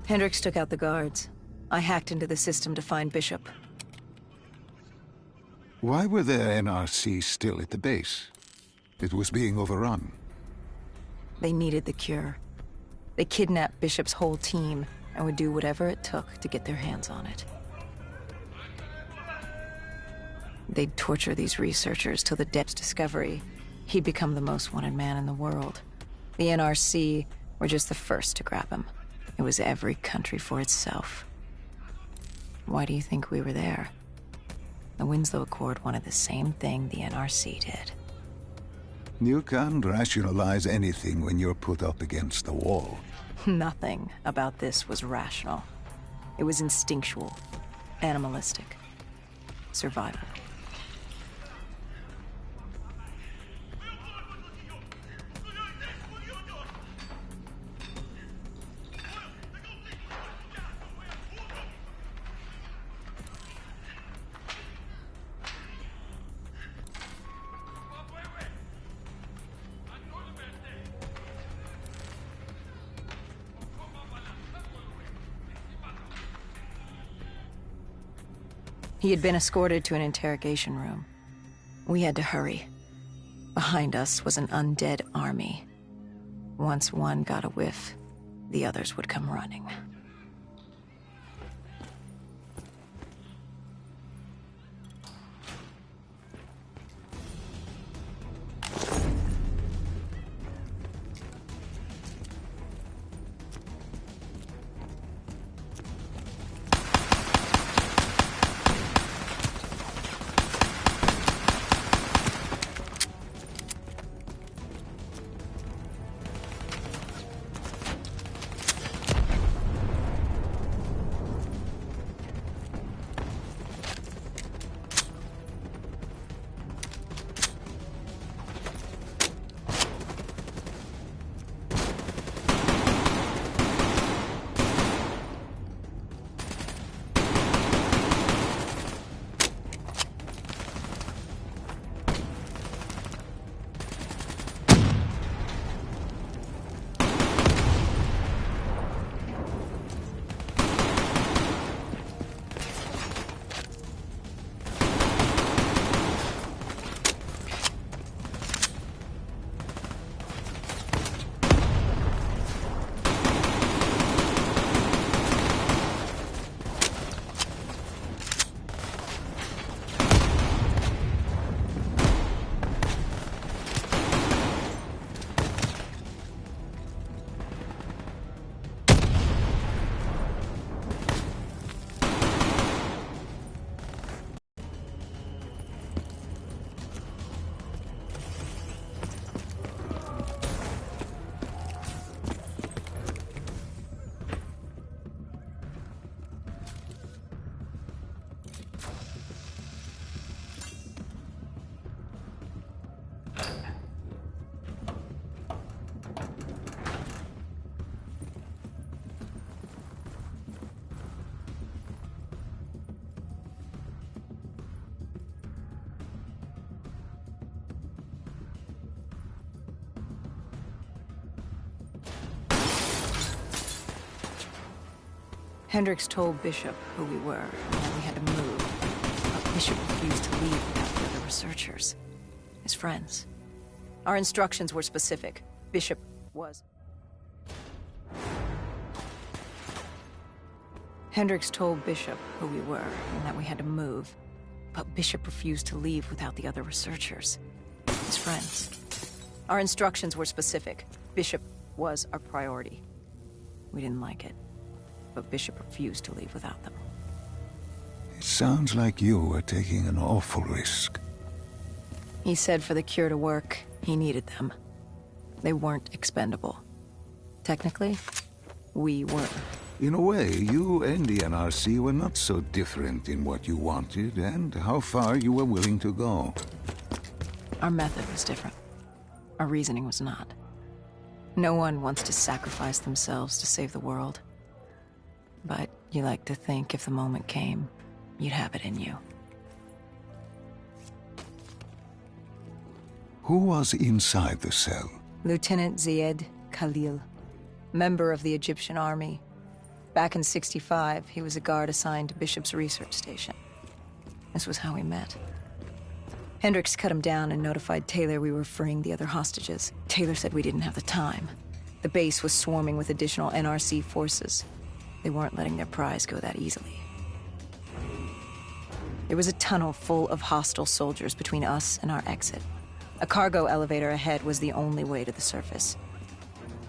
Hendricks took out the guards. I hacked into the system to find Bishop. Why were the NRC still at the base? It was being overrun. They needed the cure. They kidnapped Bishop's whole team and would do whatever it took to get their hands on it. They'd torture these researchers till the depth's discovery. He'd become the most wanted man in the world. The NRC were just the first to grab him. It was every country for itself. Why do you think we were there? The Winslow Accord wanted the same thing the NRC did. You can't rationalize anything when you're put up against the wall. Nothing about this was rational. It was instinctual, animalistic, survival. He had been escorted to an interrogation room. We had to hurry. Behind us was an undead army. Once one got a whiff, the others would come running. Hendricks told Bishop who we were, and that we had to move. But Bishop refused to leave without the other researchers. His friends. Our instructions were specific. Bishop was... Hendricks told Bishop who we were, and that we had to move. But Bishop refused to leave without the other researchers. His friends. Our instructions were specific. Bishop was our priority. We didn't like it. But Bishop refused to leave without them. It sounds like you were taking an awful risk. He said for the cure to work, he needed them. They weren't expendable. Technically, we were. In a way, you and the NRC were not so different in what you wanted and how far you were willing to go. Our method was different. Our reasoning was not. No one wants to sacrifice themselves to save the world. But you like to think if the moment came, you'd have it in you. Who was inside the cell? Lieutenant Ziyed Khalil, member of the Egyptian army. Back in '65, he was a guard assigned to Bishop's research station. This was how we met. Hendricks cut him down and notified Taylor we were freeing the other hostages. Taylor said we didn't have the time. The base was swarming with additional NRC forces. They weren't letting their prize go that easily. There was a tunnel full of hostile soldiers between us and our exit. A cargo elevator ahead was the only way to the surface.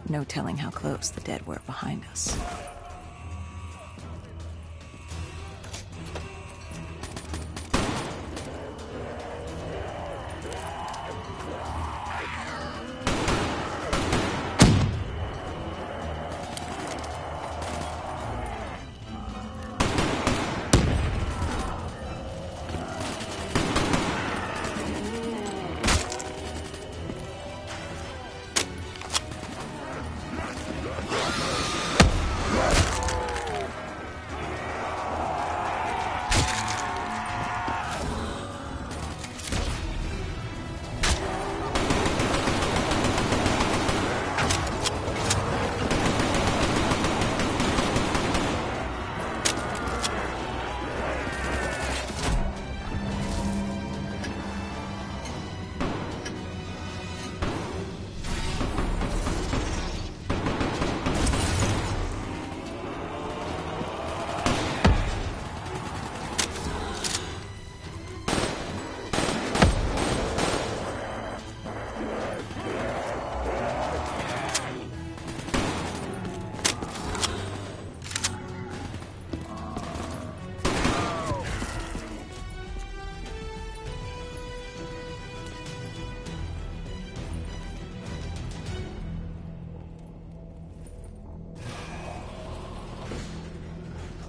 No telling how close the dead were behind us.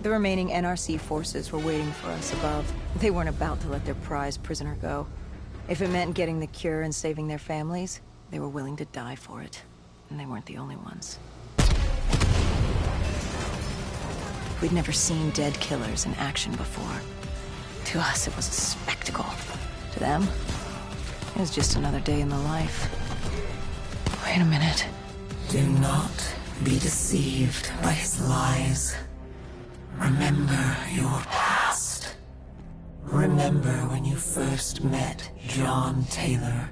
The remaining NRC forces were waiting for us above. They weren't about to let their prize prisoner go. If it meant getting the cure and saving their families, they were willing to die for it. And they weren't the only ones. We'd never seen dead killers in action before. To us, it was a spectacle. To them, it was just another day in the life. Wait a minute. Do not be deceived by his lies. Remember your past. Remember when you first met John Taylor.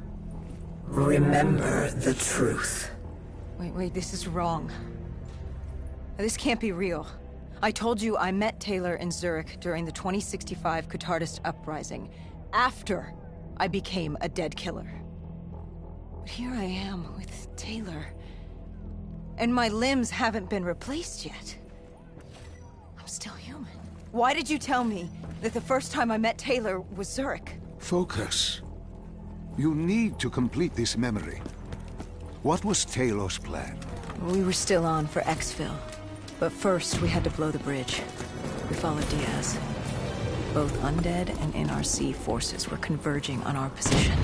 Remember the truth. Wait, this is wrong. This can't be real. I told you I met Taylor in Zurich during the 2065 Catardist Uprising, after I became a dead killer. But here I am with Taylor, and my limbs haven't been replaced yet. I'm still human. Why did you tell me that the first time I met Taylor was Zurich? Focus. You need to complete this memory. What was Taylor's plan? We were still on for Exfil, but first we had to blow the bridge. We followed Diaz. Both undead and NRC forces were converging on our position.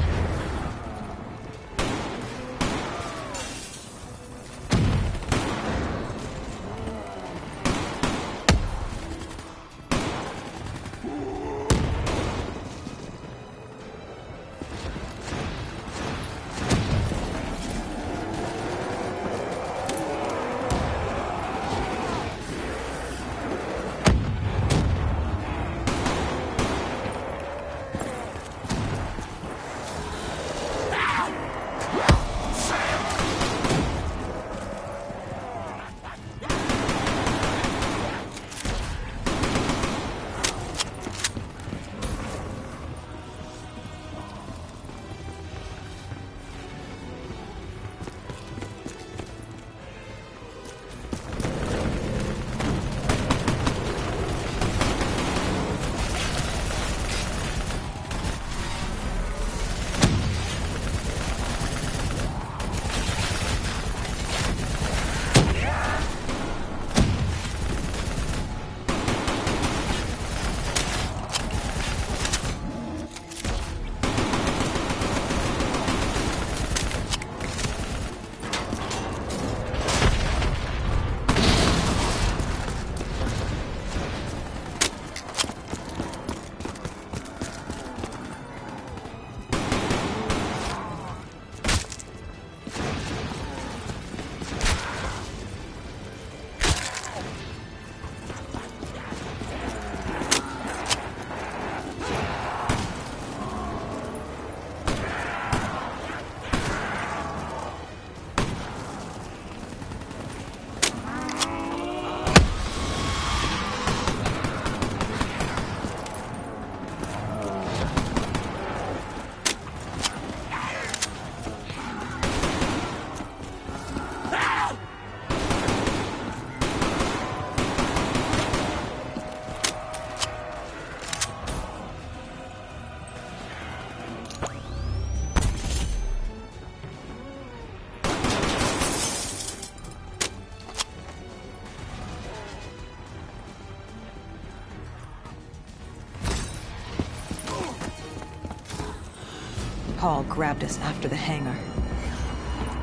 Paul grabbed us after the hangar.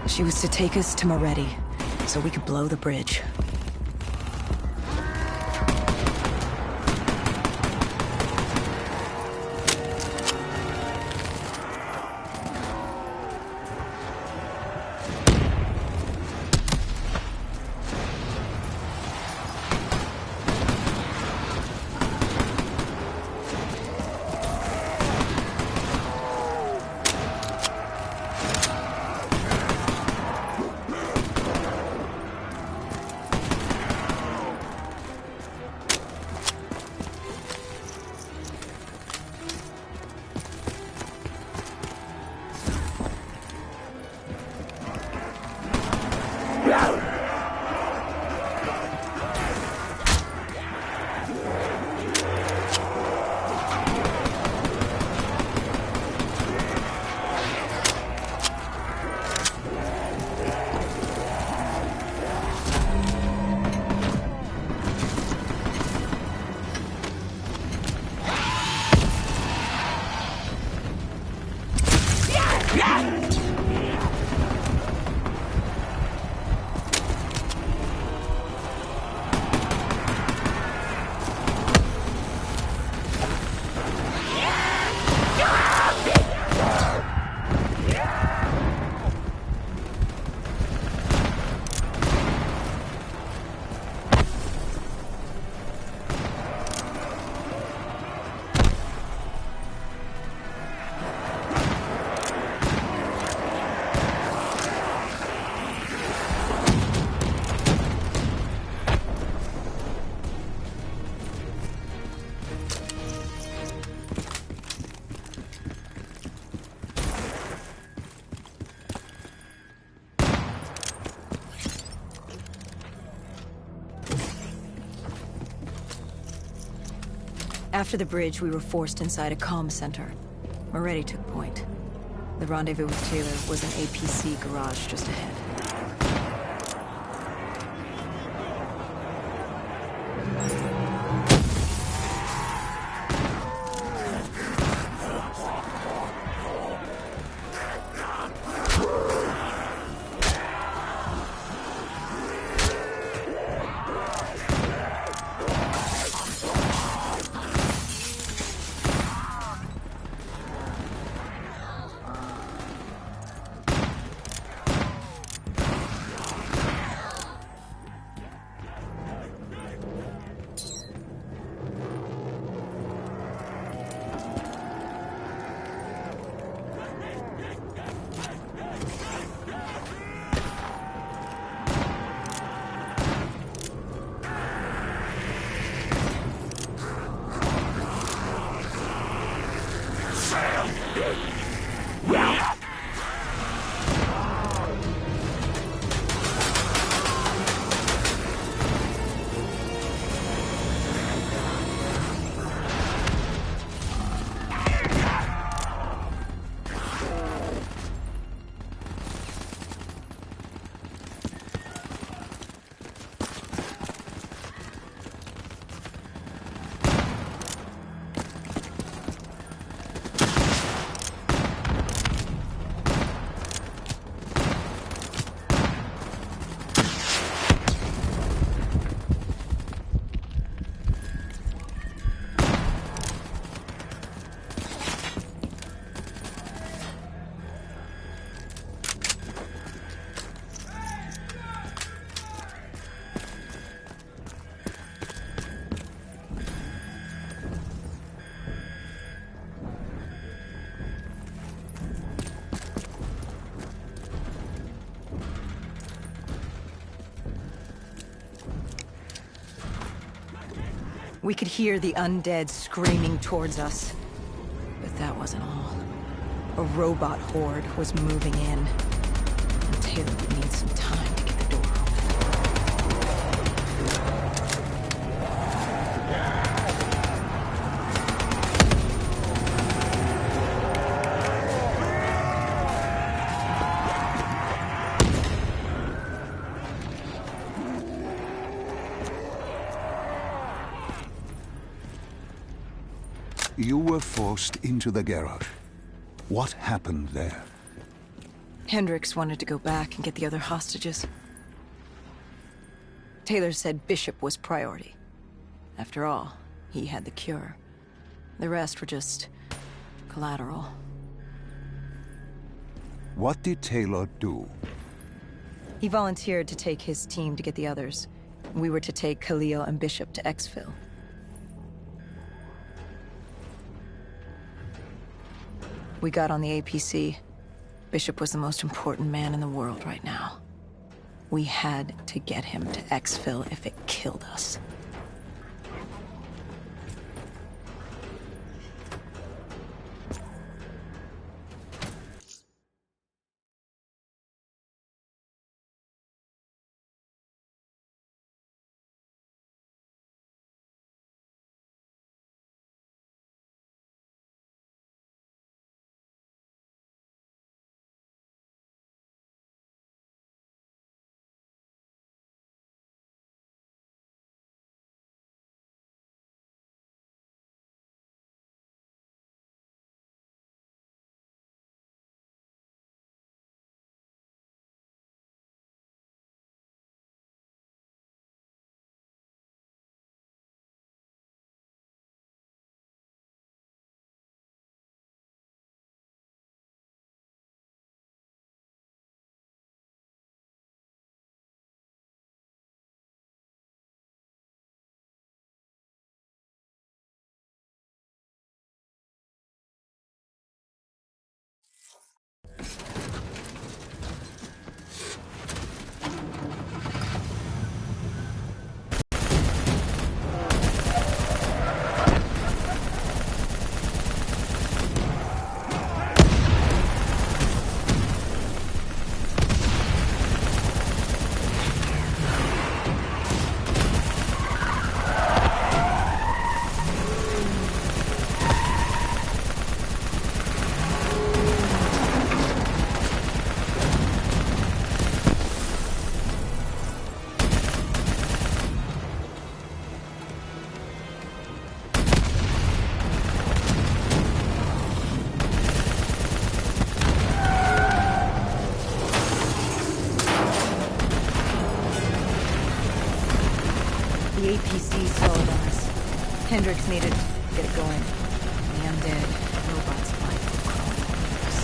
She was to take us to Moretti, so we could blow the bridge. After the bridge, we were forced inside a comm center. Moretti took point. The rendezvous with Taylor was an APC garage just ahead. We could hear the undead screaming towards us. But that wasn't all. A robot horde was moving in. And Taylor would need some time to get the door open. You were forced into the garage. What happened there? Hendricks wanted to go back and get the other hostages. Taylor said Bishop was priority. After all, he had the cure. The rest were just collateral. What did Taylor do? He volunteered to take his team to get the others. We were to take Khalil and Bishop to exfil. We got on the APC. Bishop was the most important man in the world right now. We had to get him to exfil if it killed us. The APC stalled on us. Hendricks needed to get it going. The undead robots might crawl over us.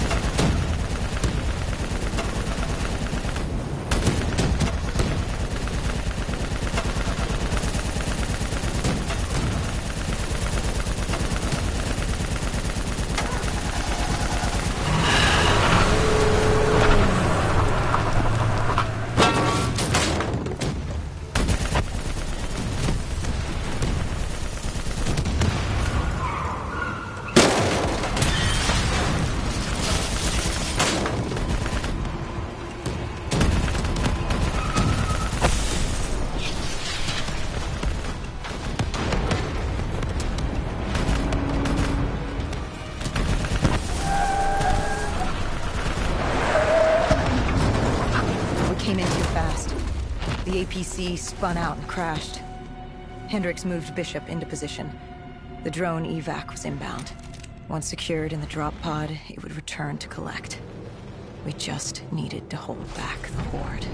The APC spun out and crashed. Hendricks moved Bishop into position. The drone evac was inbound. Once secured in the drop pod, it would return to collect. We just needed to hold back the horde.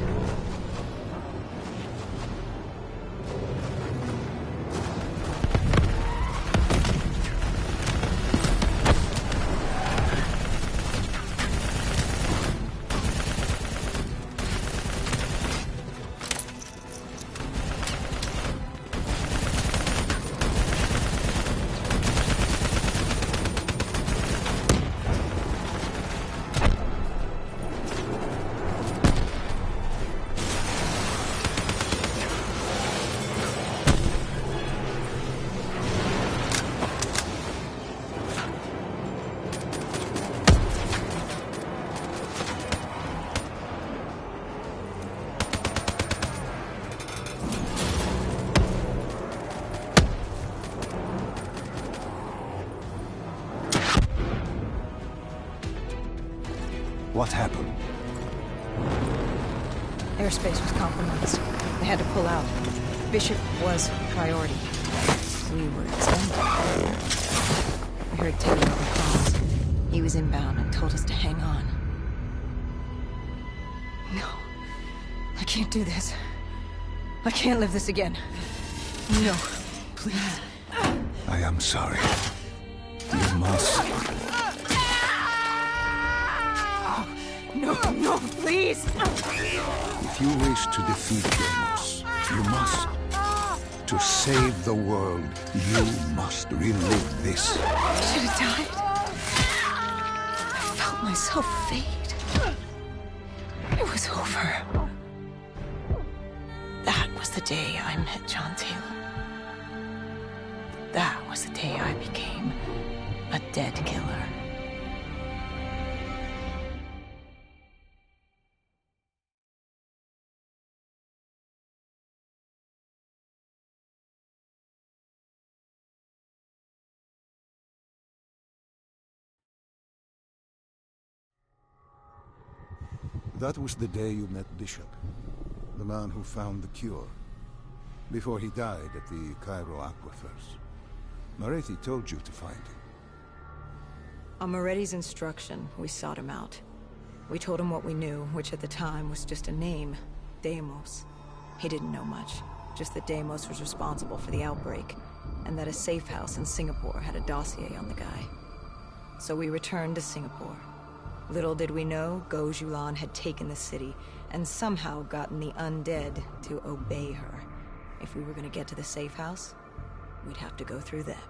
What happened? Airspace was compromised. They had to pull out. Bishop was priority. We were expendable. We heard Taylor over comms. He He was inbound and told us to hang on. No. I can't do this. I can't live this again. No. Please. I am sorry. You must. No, no, please! If you wish to defeat Deimos, you must. To save the world, you must relive this. I should have died. I felt myself fade. It was over. That was the day I met John Taylor. That was the day I became a dead killer. That was the day you met Bishop, the man who found the cure, before he died at the Cairo aquifers. Moretti told you to find him. On Moretti's instruction, we sought him out. We told him what we knew, which at the time was just a name, Deimos. He didn't know much, just that Deimos was responsible for the outbreak, and that a safe house in Singapore had a dossier on the guy. So we returned to Singapore. Little did we know, Gojulan had taken the city, and somehow gotten the undead to obey her. If we were gonna get to the safe house, we'd have to go through them.